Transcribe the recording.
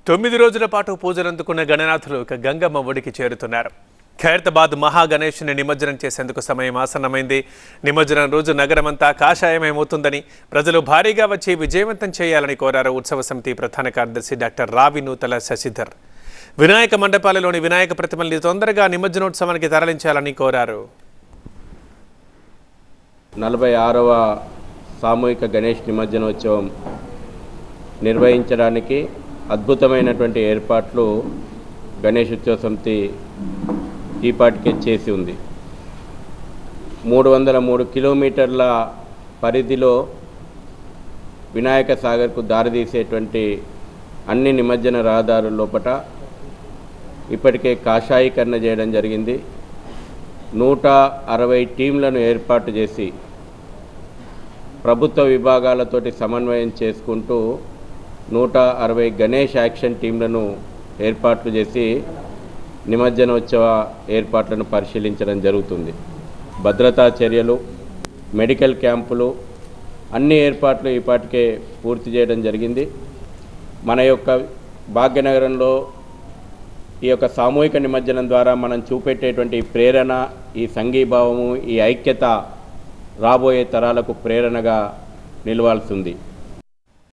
9 రోజుల పాటు పూజలందుకున్న గణనాథులు గంగమ్మ ఒడికి చేరుతున్నారు. ఖైరతాబాద్ మహాగణేష్ని నిమజ్జనం చేసేందుకు సమయం ఆసన్నమైంది. నిమజ్జనం రోజు నగరమంతా కాషాయమయమవుతుందని, ప్రజలు భారీగా వచ్చి విజయవంతం చేయాలని కోరారు ఉత్సవ సమితి ప్రధాన కార్యదర్శి డాక్టర్ రావి నూతల శశిధర్. వినాయక మండపాలలోని వినాయక ప్రతిమల్ని తొందరగా నిమజ్జనోత్సవానికి తరలించాలని కోరారు. 46వ సామూహిక గణేష్ నిమజ్జనోత్సవం నిర్వహించడానికి అద్భుతమైనటువంటి ఏర్పాట్లు గణేష్ ఉత్సవ సమితి ఈపాటికే చేసి ఉంది. 303 కిలోమీటర్ల పరిధిలో వినాయక సాగర్కు దారితీసేటువంటి అన్ని నిమజ్జన రహదారుల లోపల ఇప్పటికే కాషాయీకరణ చేయడం జరిగింది. 160 టీంలను ఏర్పాటు చేసి ప్రభుత్వ విభాగాలతోటి సమన్వయం చేసుకుంటూ 160 గణేష్ యాక్షన్ టీంలను ఏర్పాట్లు చేసి నిమజ్జనోత్సవ ఏర్పాట్లను పరిశీలించడం జరుగుతుంది. భద్రతా చర్యలు, మెడికల్ క్యాంపులు అన్ని ఏర్పాట్లు ఈపాటికే పూర్తి చేయడం జరిగింది. మన యొక్క భాగ్యనగరంలో ఈ యొక్క సామూహిక నిమజ్జనం ద్వారా మనం చూపెట్టేటువంటి ప్రేరణ, ఈ సంఘీభావము, ఈ ఐక్యత రాబోయే తరాలకు ప్రేరణగా నిలవాల్సింది.